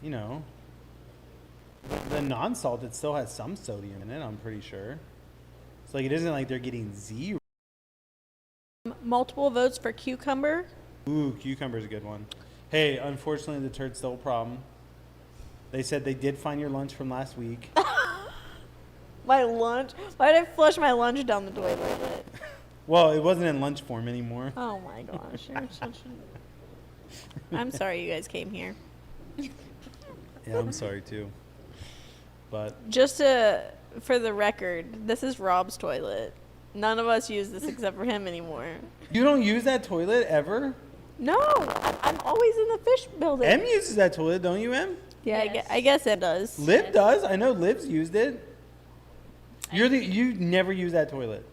the non-salt, it still has some sodium in it, I'm pretty sure. It's like, it isn't like they're getting zero. Multiple votes for cucumber. Ooh, cucumber's a good one. Hey, unfortunately, the turd's still a problem. They said they did find your lunch from last week. My lunch? Why did I flush my lunch down the toilet? Well, it wasn't in lunch form anymore. Oh my gosh. You're such a... I'm sorry you guys came here. Yeah, I'm sorry too. But Just for the record, this is Rob's toilet. None of us use this except for him anymore. you don't use that toilet ever? No, I'm always in the fish building. Em uses that toilet, don't you, Em? Yeah, Yes. I guess it does. Liv Yes. does. I know Liv's used it. You never use that toilet.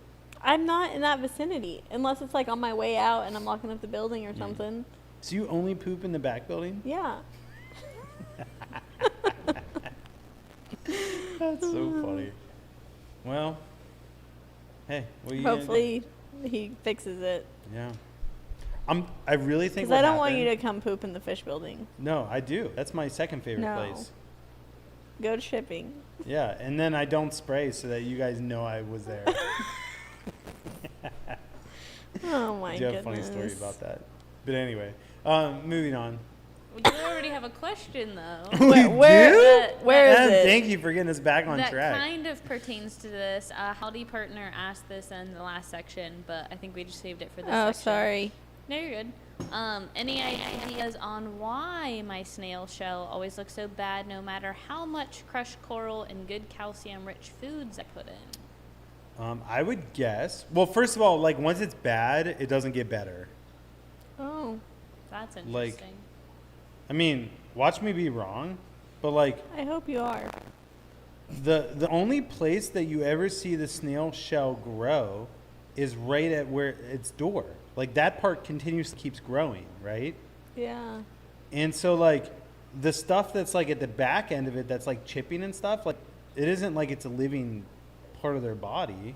I'm not in that vicinity unless it's like on my way out and I'm locking up the building or something. So you only poop in the back building? Yeah. That's so funny. Well, hey, what are you gonna do? Hopefully he fixes it. Yeah. I really think. Because I don't want you to come poop in the fish building. No, I do. That's my second favorite No. place. Go to shipping. Yeah, and then I don't spray so that you guys know I was there. Oh my I do goodness. have a funny story about that. But anyway, moving on. You already have a question though. Where is And it? thank you for getting us back on That track. kind of pertains to this. Howdy partner asked this in the last section, but I think we just saved it for this Oh, section. sorry. No, you're good. Any ideas on why my snail shell always looks so bad no matter how much crushed coral and good calcium-rich foods I put in? I would guess. Well, first of all, like once it's bad, it doesn't get better. Oh, That's Like- interesting. I mean, watch me be wrong, but like I hope you are. the only place that you ever see the snail shell grow is right at where its door. Like that part continuously keeps growing, right? Yeah. And so like the stuff that's like at the back end of it that's like chipping and stuff, like it isn't like it's a living part of their body.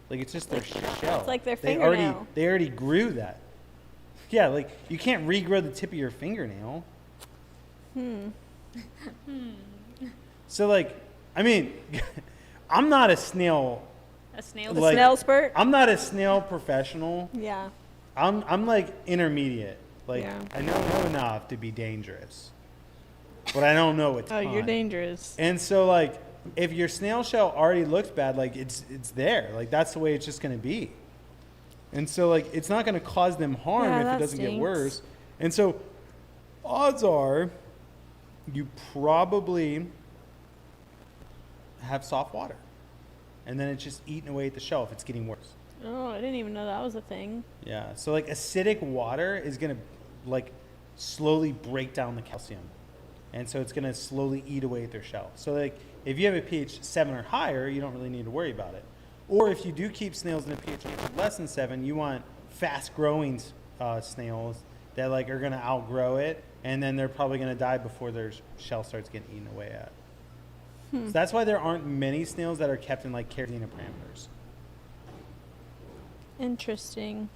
Like it's just their shell. It's like their They already fingernail. grew that. Yeah, like you can't regrow the tip of your fingernail. So like, I mean, I'm not a snail. A snail. The Like- snail spurt? I'm not a snail professional. Yeah. I'm like intermediate. Like Yeah. I know enough to be dangerous, but I don't know a Oh, ton. you're dangerous. And so like, if your snail shell already looks bad, like it's there. Like that's the way it's just gonna be. And so like, it's not gonna cause them harm Yeah, if it that doesn't get stinks. worse. And so, odds are, you probably have soft water, and then it's just eating away at the shell if it's getting worse. Oh, I didn't even know that was a thing. Yeah. So like acidic water is gonna like slowly break down the calcium, and so it's gonna slowly eat away at their shell. So like if you have a pH 7 or higher, you don't really need to worry about it. Or if you do keep snails in a pH less than 7, you want fast growing snails that like are gonna outgrow it, and then they're probably gonna die before their shell starts getting eaten away at. So that's why there aren't many snails that are kept in like Carolina parameters. Interesting.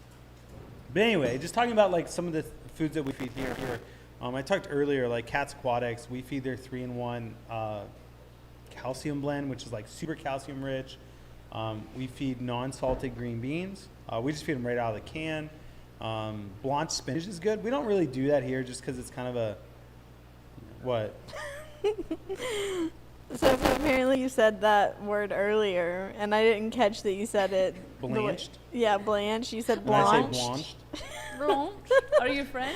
But anyway, just talking about like some of the foods that we feed here. I talked earlier, like Cats Aquatics, we feed their 3-in-1 calcium blend, which is like super calcium rich. We feed non-salted green beans. We just feed them right out of the can. Blanched spinach is good. We don't really do that here just because it's kind of a, what? So apparently you said that word earlier, and I didn't catch that you said it. the way- Blanched? Yeah, blanched. You said When I say blanched. blanched, Blanche? Are you French?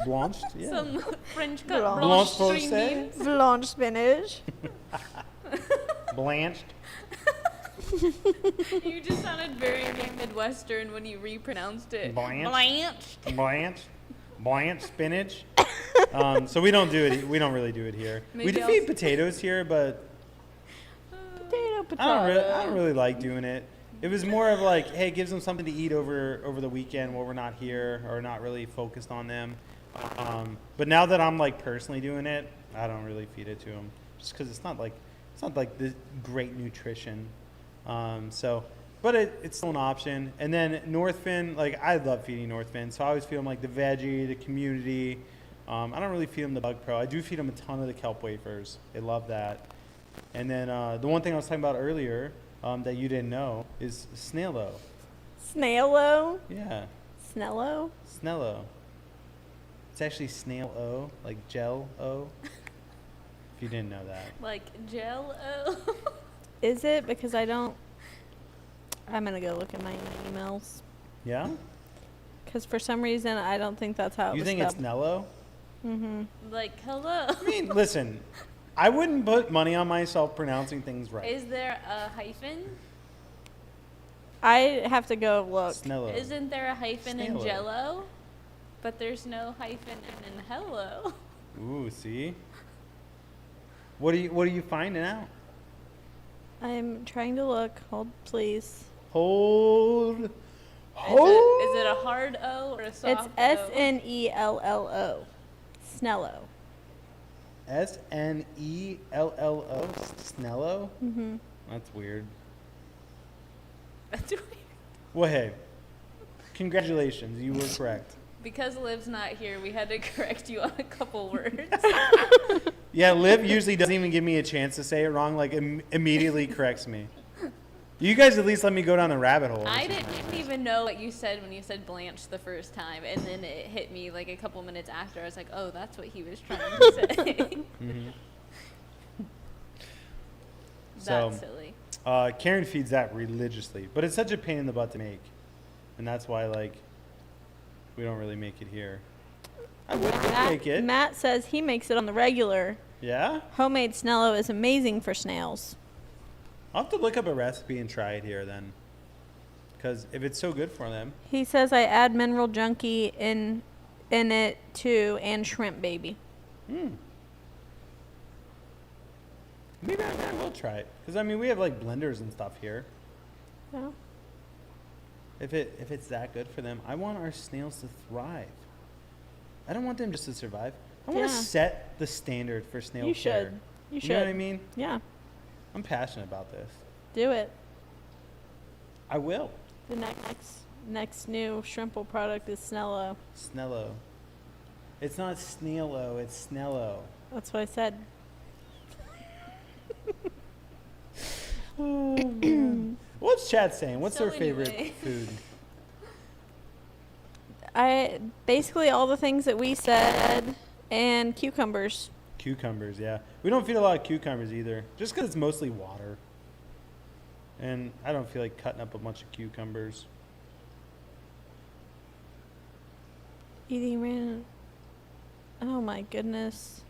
blanched, yeah. Some French cut Blanche. blanche Blanche green forcée? beans? Blanched spinach. Blanched. You just sounded very Midwestern when you repronounced it. Blanched? Blanched. Blanched spinach. So we don't do it. We don't really do it here. We Maybe do I'll feed s- potatoes here, but Potato, potato. I don't really like doing it. It was more of like, hey, it gives them something to eat over the weekend while we're not here or not really focused on them. But now that I'm like personally doing it, I don't really feed it to them just because it's not like the great nutrition. But it's still an option. And then Northfin, like I love feeding Northfin, so I always feed them like the veggie, the community. I don't really feed them the Bug Pro. I do feed them a ton of the kelp wafers. They love that. And then the one thing I was talking about earlier that you didn't know is Snailo. Snailo? Yeah, Snello? Snello. It's actually Snail-O, like Gel-O. If you didn't know that. Like Jell-O? Is it? Because I don't. I'm going to go look at my emails. Yeah? Because for some reason, I don't think that's how it You was think it's spelled. Nello? Mm-hmm. Like, hello. I mean, listen, I wouldn't put money on myself pronouncing things right. Is there a hyphen? I have to go look. Snello. Isn't there a hyphen in Snail-O. Jello? But there's no hyphen in hello. Ooh, see? What are you finding out? I'm trying to look. Hold, please. Hold. Is Hold. it a hard O or a soft It's O? Snello. Snello. Snello. Snello? Mm-hmm. That's weird. That's weird. Well, hey, congratulations. You were correct. Because Liv's not here, we had to correct you on a couple words. Yeah, Liv usually doesn't even give me a chance to say it wrong. Like, immediately corrects me. You guys at least let me go down the rabbit hole. I didn't even know what you said when you said Blanche the first time, and then it hit me like a couple minutes after. I was like, oh, that's what he was trying to say. Mm-hmm. That's silly. Karen feeds that religiously, but it's such a pain in the butt to make, and that's why like we don't really make it here. I would make it. Matt says he makes it on the regular. Yeah? Homemade Snello is amazing for snails. I'll have to look up a recipe and try it here then, because if it's so good for them. He says I add mineral junkie in it too, and shrimp baby. Maybe I will try it, because I mean we have like blenders and stuff here. Yeah. If it's that good for them, I want our snails to thrive. I don't want them just to survive. I want to Yeah. set the standard for snail You care. should. You should. You know what I mean? Yeah. I'm passionate about this. Do it. I will. The next new shrimple product is Snello. Snello. It's not Snailo, it's Snello. That's what I said. Oh, man. What's chat saying? What's their So favorite anyway. food? I basically all the things that we said, and cucumbers. Cucumbers, yeah. We don't feed a lot of cucumbers either, just because it's mostly water. And I don't feel like cutting up a bunch of cucumbers. Eating random. Oh my goodness.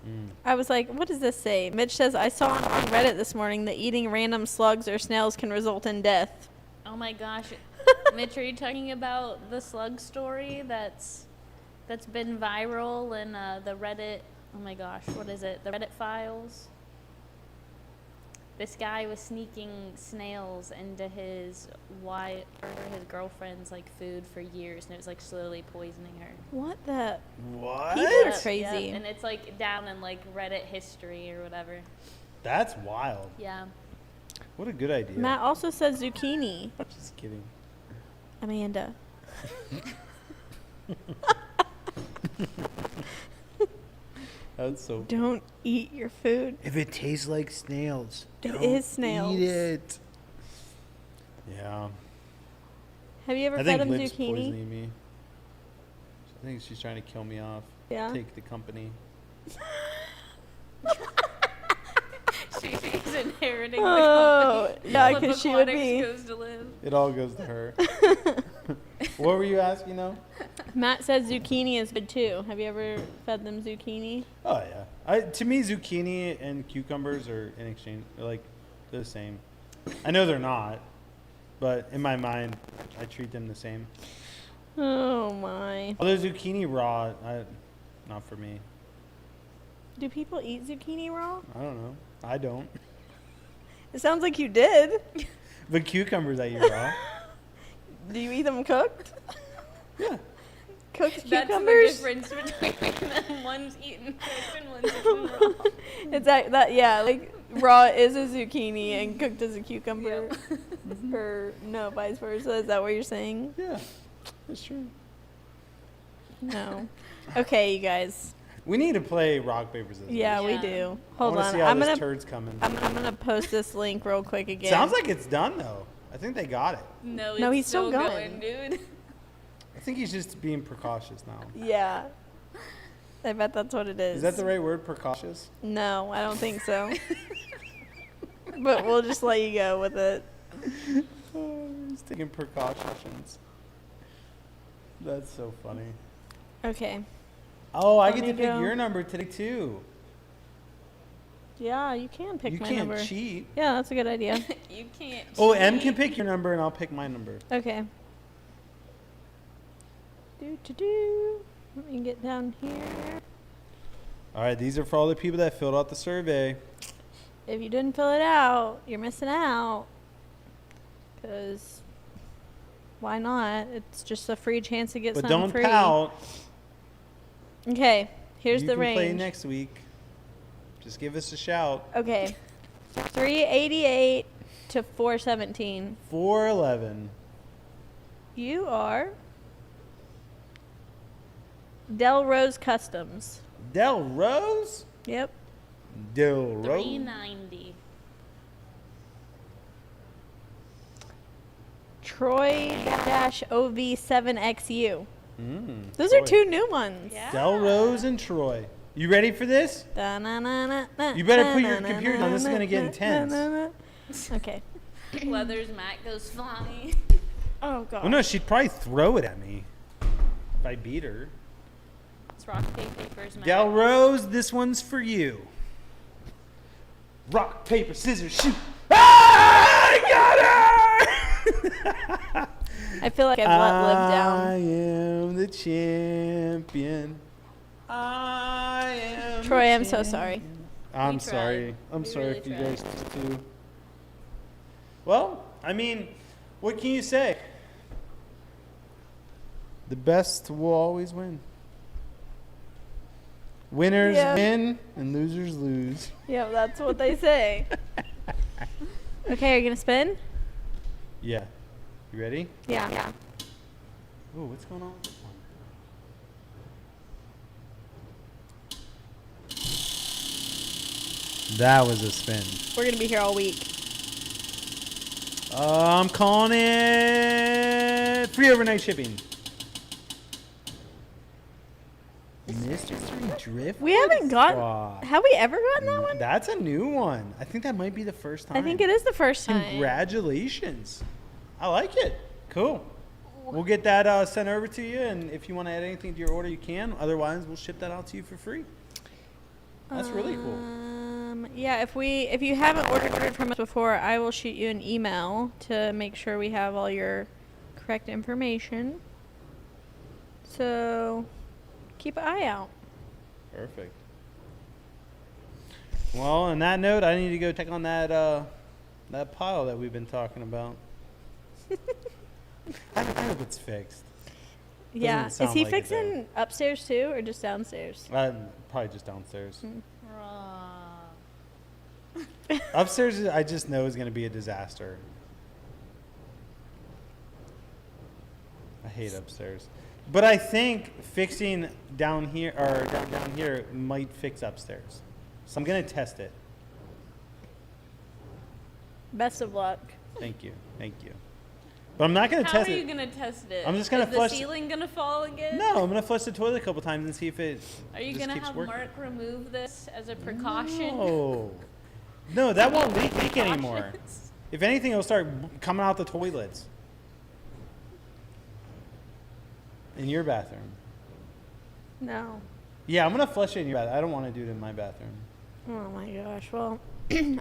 Mm. I was like, what does this say? Mitch says, I saw on Reddit this morning that eating random slugs or snails can result in death. Oh my gosh. Mitch, are you talking about the slug story that's been viral in the Reddit? Oh my gosh, what is it? The Reddit files? This guy was sneaking snails into his wife or his girlfriend's like food for years, and it was like slowly poisoning her. What the? What? People are Yep, crazy. yep, and it's like down in like Reddit history or whatever. That's wild. Yeah. What a good idea. Matt also says zucchini. I'm just kidding. Amanda. That's so. Don't eat your food. If it tastes like snails, It don't is snails. Eat it. Yeah. Have you ever I fed think him Liv's zucchini? poisoning me. I think she's trying to kill me off. Yeah. Take the company. She's inheriting Oh, the company. yeah, Flip 'cause she would Aquatics be. goes to live. It all goes to her. What were you asking though? Matt says zucchini is good too. Have you ever fed them zucchini? Oh yeah. To me, zucchini and cucumbers are in exchange. They're the same. I know they're not, but in my mind, I treat them the same. Oh my. Although zucchini raw, not for me. Do people eat zucchini raw? I don't know. I don't. It sounds like you did. But cucumbers I eat raw. Do you eat them cooked? Yeah. Cooked That's cucumbers? the difference between them. One's eaten cooked and one's eaten raw. It's that yeah, like raw is a zucchini and cooked is a cucumber. Yep. Or no, vice versa. Is that what you're saying? Yeah. That's true. No. Okay, you guys. We need to play rock paper scissors. Yeah, we Yeah. do. I Hold wanna on. see how I'm this gonna turd's coming. I'm gonna post this link real quick again. Sounds like it's done though. I think they got it. No, No, it's he's still going, going. dude. I think he's just being precautious now. Yeah. I bet that's what it is. Is that the right word, precautious? No, I don't think so. But we'll just let you go with it. Oh, he's taking precautions. That's so funny. Okay. Oh, I Let get me to pick go. your number today too. Yeah, you can pick You my can't number. cheat. Yeah, that's a good idea. You can't. Oh, M can cheat. pick your number and I'll pick my number. Okay. Do. Let me get down here. All right, these are for all the people that filled out the survey. If you didn't fill it out, you're missing out. Because why not? It's just a free chance to get But something don't free. pout. Okay, here's you the can range. play next week. Just give us a shout. Okay. 388 to 417. 411. You are Del Rose Customs. Del Rose? Yep. Del Rose. 390. Troy-OV7XU. Those Troy. are 2 new ones. Yeah. Del Rose and Troy. You ready for this? You better put your computer down. This is going to get intense. Okay. Leather's mat goes flying. Oh, God. Oh, no, she'd probably throw it at me if I beat her. It's rock, papers, mat. Del Rose, this one's for you. Rock, paper, scissors, shoot. Ah, I got her! I feel like I've let Liv I down. am the champion. I am Troy, the I'm so sorry. I'm We sorry. tried. I'm We sorry really if you tried. guys too. Well, I mean, what can you say? The best will always win. Winners Yeah. win and losers lose. Yeah, that's what they say. Okay, are you going to spin? Yeah. You ready? Yeah. Oh, what's going on with this one? That was a spin. We're going to be here all week. I'm calling it free overnight shipping. Mystery Drift. We haven't gotten. Squad. Have we ever gotten that one? That's a new one. I think that might be the first time. I think it is the first time. Congratulations. I like it. Cool. We'll get that sent over to you, and if you want to add anything to your order, you can. Otherwise, we'll ship that out to you for free. That's really cool. Yeah, if you haven't ordered from us before, I will shoot you an email to make sure we have all your correct information. So keep an eye out. Perfect. Well, on that note, I need to go check on that pile that we've been talking about. I hope it's fixed. Yeah. sound Is he like it, fixing upstairs too or just downstairs? Probably just downstairs. Raw. Upstairs, I just know is going to be a disaster. I hate upstairs. But I think fixing down here or down here might fix upstairs. So I'm going to test it. Best of luck. Thank you. Thank you. But I'm not going to How test are it. you gonna test it? I'm just gonna Is flush- the ceiling gonna fall again? No, I'm going to flush the toilet a couple times and see if it Are you just gonna keeps have working. Mark remove this as a precaution? No, that won't leak anymore. Precautions? If anything, it'll start coming out the toilets. In your bathroom. No. Yeah, I'm going to flush it in your bathroom. I don't want to do it in my bathroom. Oh my gosh. Well,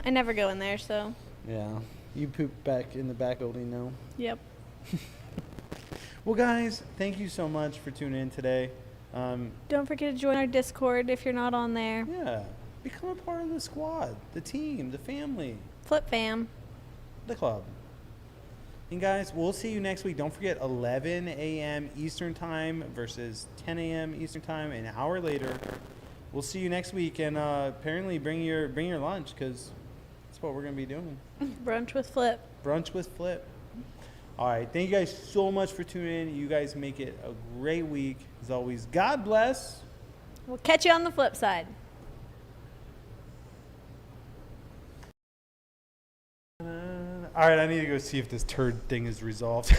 I never go in there, so. Yeah. You poop back in the back building now. Yep. Well, guys, thank you so much for tuning in today. Don't forget to join our Discord if you're not on there. Yeah. Become a part of the squad, the team, the family, Flip fam. the club. And guys, we'll see you next week. Don't forget 11 a.m. Eastern Time versus 10 a.m. Eastern Time, an hour later. We'll see you next week, and apparently bring your lunch because that's what we're going to be doing. Brunch with Flip. Brunch with Flip. All right. Thank you guys so much for tuning in. You guys make it a great week. As always, God bless. We'll catch you on the flip side. All right. I need to go see if this turd thing is resolved.